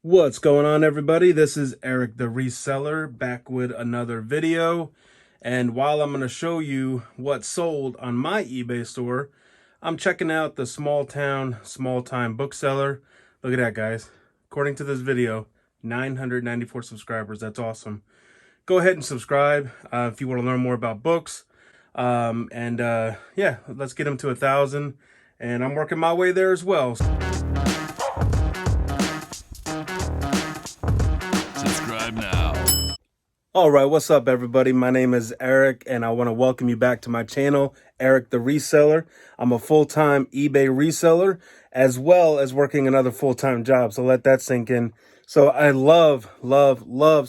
What's going on, everybody? This is Eric the Reseller back with another video. And while I'm going to show you what sold on my eBay store, I'm checking out the small time bookseller. Look at that, guys. According to this video, 994 subscribers. That's awesome. Go ahead and subscribe if you want to learn more about books. Yeah, let's get them to 1,000. And I'm working my way there as well. Subscribe now. All right, what's up, everybody? My name is Eric, and I want to welcome you back to my channel, Eric the Reseller. I'm a full-time eBay reseller, as well as working another full-time job, so let that sink in. So I love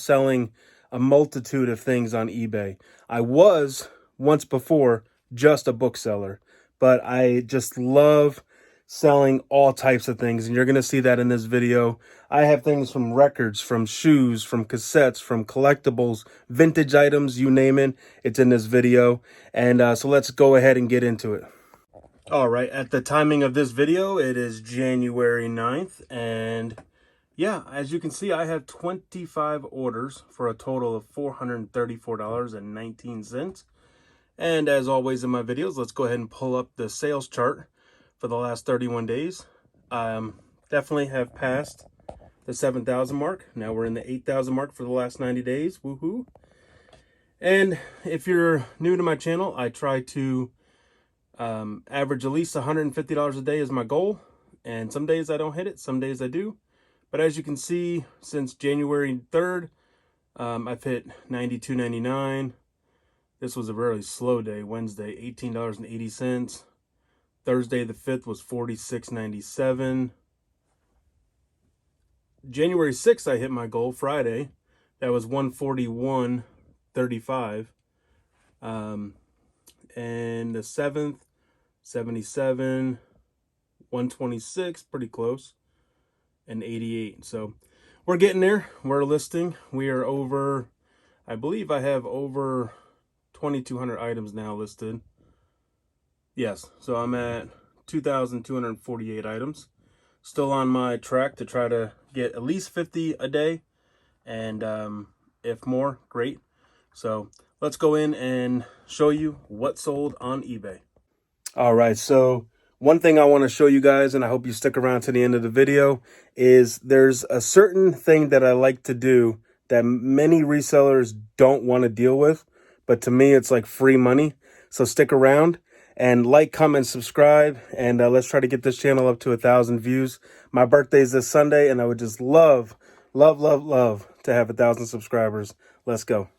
selling a multitude of things on eBay. I was, once before, just a bookseller, but I just love selling all types of things, and you're going to see that in this video. I have things from records, from shoes, from cassettes, from collectibles, vintage items, you name it, it's in this video. And so let's go ahead and get into it. All right, at the timing of this video, it is January 9th, and yeah, as you can see, I have 25 orders for a total of $434.19. And as always in my videos, let's go ahead and pull up the sales chart for the last 31 days. Definitely have passed the 7,000 mark. Now we're in the 8,000 mark for the last 90 days. Woohoo. And if you're new to my channel, I try to average at least $150 a day is my goal. And some days I don't hit it, some days I do. But as you can see, since January 3rd, I've hit $92.99. This was a really slow day. Wednesday, $18.80. Thursday the 5th was $46.97. January 6th, I hit my goal. Friday, that was $141.35. And the 7th, $77, $126, pretty close, and $88. So we're getting there. We're listing. We are over, I believe I have over 2,200 items now listed. Yes, so I'm at 2,248 items. Still on my track to try to get at least 50 a day, and if more, great. So let's go in and show you what sold on eBay. All right, so one thing I want to show you guys, and I hope you stick around to the end of the video, is there's a certain thing that I like to do that many resellers don't want to deal with, but to me it's like free money. So stick around and like, comment, subscribe, and let's try to get this channel up to 1,000 views. My birthday's this Sunday, and I would just love to have 1,000 subscribers. Let's go.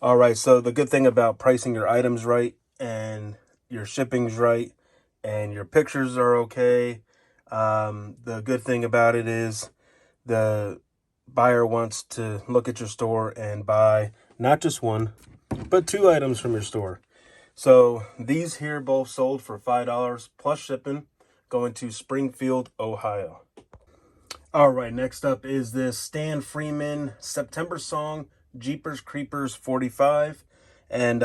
All right, so the good thing about pricing your items right, and your shipping's right, and your pictures are okay, the good thing about it is the buyer wants to look at your store and buy not just one, but 2 items from your store. So these here both sold for $5 plus shipping, going to Springfield, Ohio. All right, next up is this Stan Freeman September Song Jeepers Creepers 45. And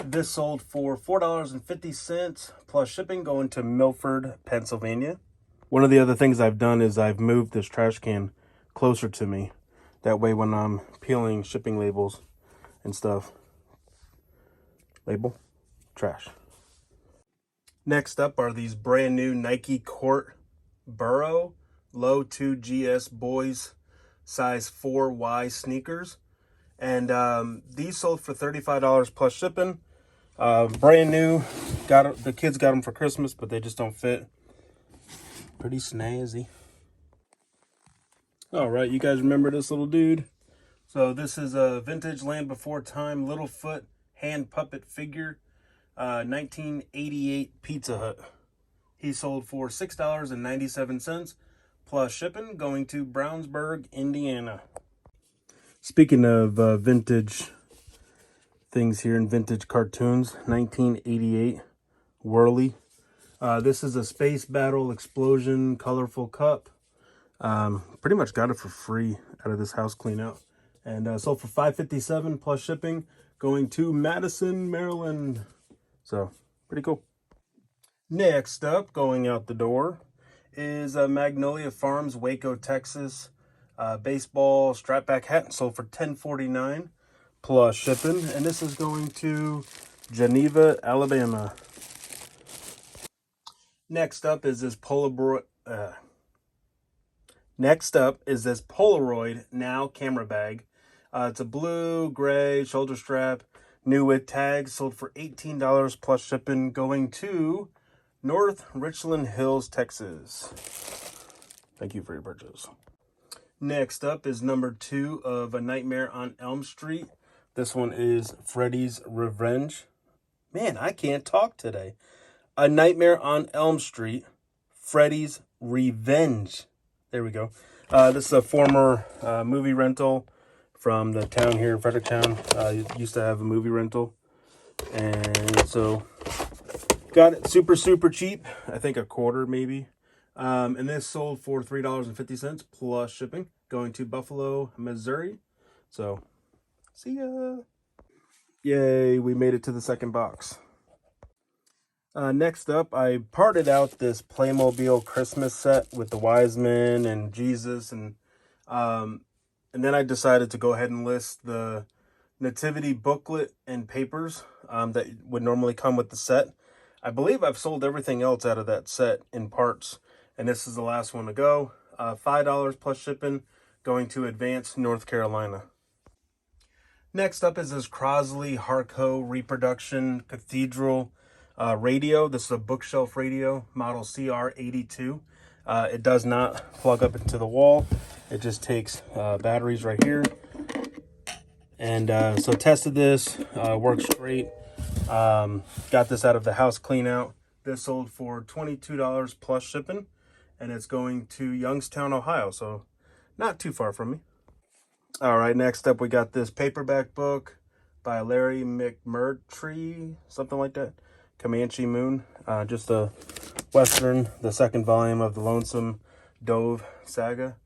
this sold for $4.50 plus shipping, going to Milford, Pennsylvania. One of the other things I've done is I've moved this trash can closer to me. That way when I'm peeling shipping labels and stuff, label, trash. Next up are these brand new Nike Court Burrow Low 2 GS Boys size 4Y sneakers. And these sold for $35 plus shipping. Brand new. The kids got them for Christmas, but they just don't fit. Pretty snazzy. All right, you guys remember this little dude? So this is a vintage Land Before Time Littlefoot hand puppet figure, 1988 Pizza Hut. He sold for $6.97 plus shipping, going to Brownsburg, Indiana. Speaking of vintage things here in vintage cartoons, 1988 Whirly. This is a Space Battle Explosion colorful cup. Pretty much got it for free out of this house clean out. And sold for $5.57 plus shipping, going to Madison, Maryland. So, pretty cool. Next up, going out the door, is a Magnolia Farms, Waco, Texas baseball strap back hat, sold for $10.49 plus shipping. And this is going to Geneva, Alabama. Next up is this Polaroid Now camera bag. It's a blue, gray shoulder strap, new with tags, sold for $18 plus shipping, going to North Richland Hills, Texas. Thank you for your purchase. Next up is number 2 of A Nightmare on Elm Street. This one is Freddy's Revenge. Man, I can't talk today. A Nightmare on Elm Street, Freddy's Revenge. There we go. This is a former movie rental from the town here, Fredericktown. Used to have a movie rental. And so got it super cheap. I think a quarter maybe. And this sold for $3.50 plus shipping, going to Buffalo, Missouri. So, see ya. Yay, we made it to the second box. Next up, I parted out this Playmobil Christmas set with the Wise Men and Jesus, and then I decided to go ahead and list the nativity booklet and papers that would normally come with the set. I believe I've sold everything else out of that set in parts, and this is the last one to go. $5 plus shipping, going to Advance, North Carolina. Next up is this Crosley Harco Reproduction Cathedral radio. This is a bookshelf radio, model CR82. It does not plug up into the wall. It just takes batteries right here. And so tested this, works great. Got this out of the house clean out. This sold for $22 plus shipping, and it's going to Youngstown, Ohio, so not too far from me. All right, next up we got this paperback book by Larry McMurtry, something like that. Comanche Moon, just a Western, the second volume of the Lonesome Dove saga.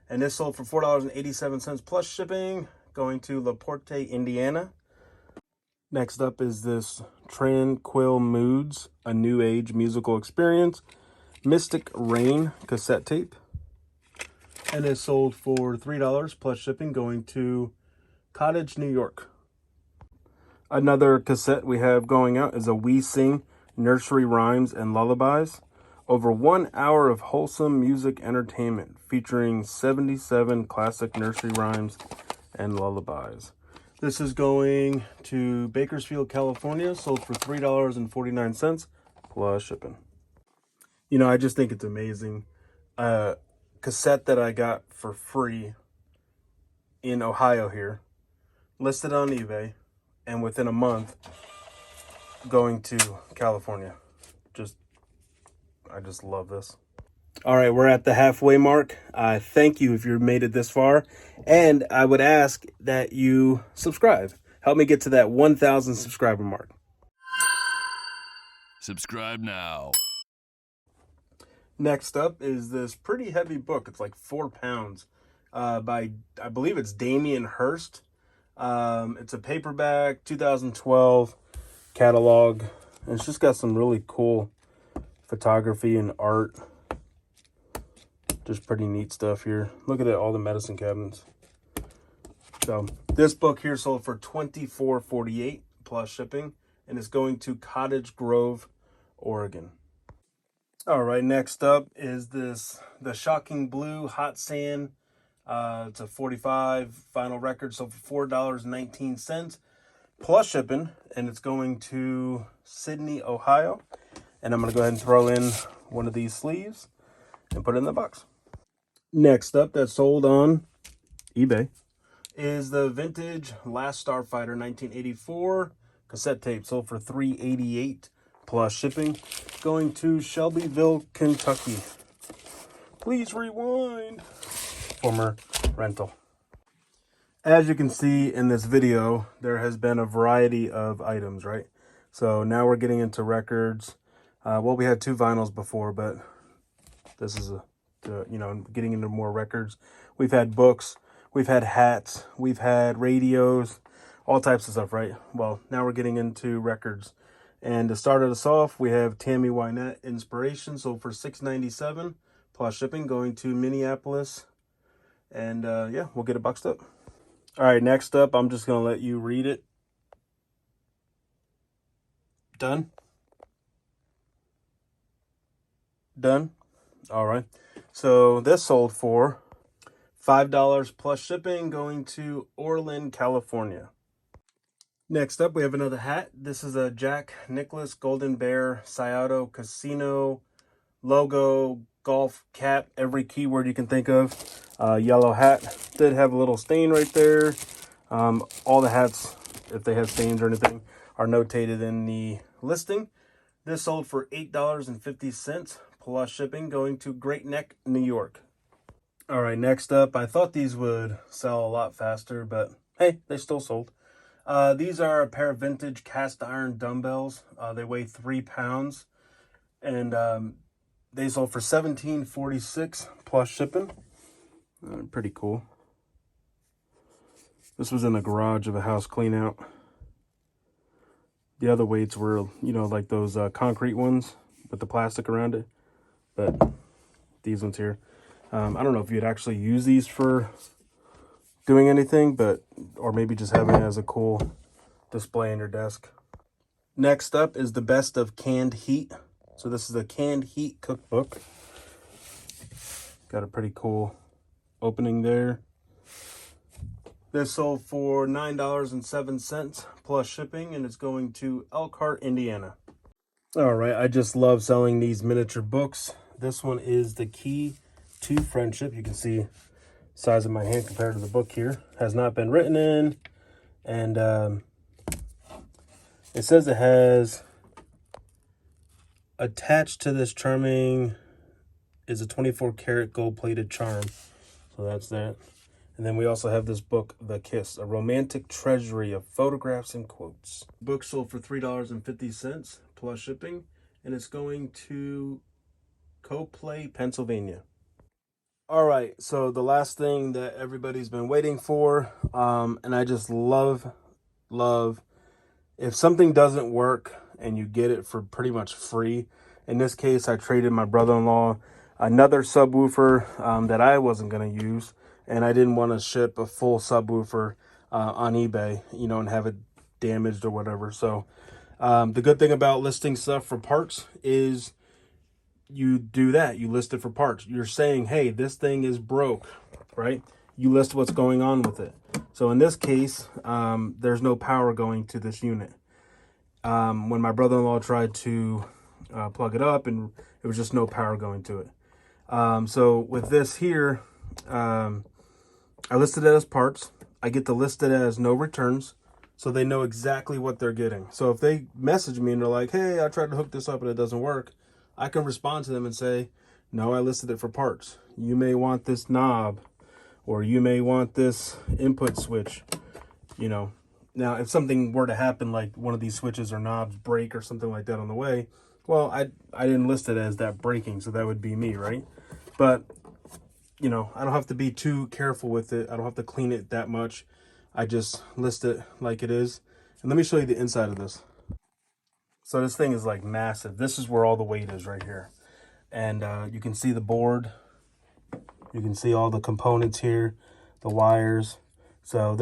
And this sold for $4.87 plus shipping, going to LaPorte, Indiana. Next up is this Tranquil Moods, A New Age Musical Experience, Mystic Rain cassette tape. And it sold for $3 plus shipping, going to Cottage, New York. Another cassette we have going out is a We Sing Nursery Rhymes and Lullabies. Over 1 hour of wholesome music entertainment featuring 77 classic nursery rhymes and lullabies. This is going to Bakersfield, California, sold for $3.49 plus shipping. You know, I just think it's amazing. Cassette that I got for free in Ohio here, listed on eBay, and within a month going to California. I just love this. All right, we're at the halfway mark. Thank you if you made it this far, and I would ask that you subscribe. Help me get to that 1,000 subscriber mark. Subscribe now. Next up is this pretty heavy book. It's like 4 pounds by, I believe it's Damien Hirst. It's a paperback, 2012 catalog. And it's just got some really cool photography and art. Just pretty neat stuff here. Look at it, all the medicine cabinets. So this book here sold for $24.48 plus shipping, and it's going to Cottage Grove, Oregon. All right, next up is the Shocking Blue Hot Sand. It's a 45 vinyl record, sold for $4.19 plus shipping, and it's going to Sydney, Ohio. And I'm going to go ahead and throw in one of these sleeves and put it in the box. Next up, that's sold on eBay, is the vintage Last Starfighter 1984 cassette tape, sold for $3.88 plus shipping, going to Shelbyville, Kentucky. Please rewind. Former rental. As you can see in this video, there has been a variety of items, right? So now we're getting into records. Well, we had 2 vinyls before, but this is getting into more records. We've had books, we've had hats, we've had radios, all types of stuff, right? Well, now we're getting into records. And to start us off, we have Tammy Wynette Inspiration, sold for $6.97 plus shipping, going to Minneapolis. And yeah, we'll get it boxed up. All right, next up, I'm just going to let you read it. Done? Done? All right. So this sold for $5 plus shipping, going to Orland, California. Next up, we have another hat. This is a Jack Nicklaus Golden Bear Scioto Casino logo golf cap, every keyword you can think of. Yellow hat. Did have a little stain right there. All the hats, if they have stains or anything, are notated in the listing. This sold for $8.50 plus shipping, going to Great Neck, New York. All right, next up, I thought these would sell a lot faster, but hey, they still sold. These are a pair of vintage cast iron dumbbells. They weigh 3 pounds, and they sold for $17.46 plus shipping. Pretty cool. This was in the garage of a house clean out. The other weights were, like those concrete ones with the plastic around it. But these ones here, I don't know if you'd actually use these for doing anything, or maybe just having it as a cool display in your desk. Next up is the best of canned heat. So this is a canned heat cookbook. Got a pretty cool opening there. This sold for $9.07 plus shipping, and it's going to Elkhart, Indiana. All right, I just love selling these miniature books. This one is The Key to Friendship. You can see the size of my hand compared to the book here. Has not been written in, and it says it has attached to this charming is a 24-karat gold-plated charm. So that's that. And then we also have this book, The Kiss, a romantic treasury of photographs and quotes. The book sold for $3.50 plus shipping, and it's going to Coplay, Pennsylvania. All right, so the last thing that everybody's been waiting for, and I just love, if something doesn't work and you get it for pretty much free. In this case, I traded my brother-in-law another subwoofer that I wasn't going to use, and I didn't want to ship a full subwoofer on eBay, and have it damaged or whatever. So the good thing about listing stuff for parts is you do that. You list it for parts. You're saying, hey, this thing is broke, right? You list what's going on with it. So in this case, there's no power going to this unit. When my brother-in-law tried to plug it up, and it was just no power going to it. So with this here, I listed it as parts. I get to list it as no returns, so they know exactly what they're getting. So if they message me and they're like, hey, I tried to hook this up and it doesn't work, I can respond to them and say, no, I listed it for parts. You may want this knob, or you may want this input switch, Now, if something were to happen, like one of these switches or knobs break or something like that on the way, well, I didn't list it as that breaking, so that would be me, right? But, I don't have to be too careful with it. I don't have to clean it that much. I just list it like it is. And let me show you the inside of this. So this thing is like massive. This is where all the weight is right here. And you can see the board. You can see all the components here, the wires. So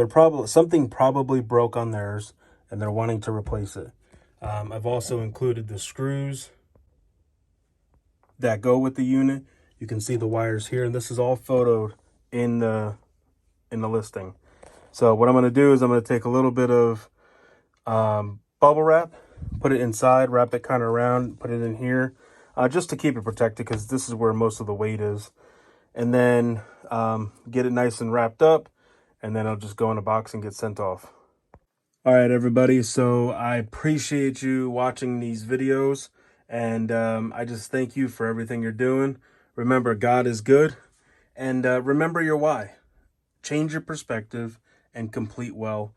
something probably broke on theirs, and they're wanting to replace it. I've also included the screws that go with the unit. You can see the wires here, and this is all photoed in the listing. So what I'm going to do is I'm going to take a little bit of bubble wrap, put it inside, wrap it kind of around, put it in here, just to keep it protected, because this is where most of the weight is. And then get it nice and wrapped up, and then I'll just go in a box and get sent off. All right, everybody. So I appreciate you watching these videos, and I just thank you for everything you're doing. Remember, God is good, and remember your why. Change your perspective and complete well.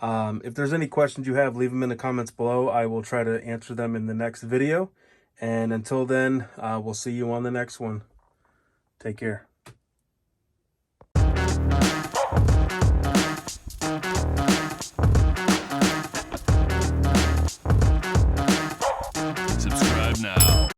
If there's any questions you have, leave them in the comments below. I will try to answer them in the next video. And until then, we'll see you on the next one. Take care.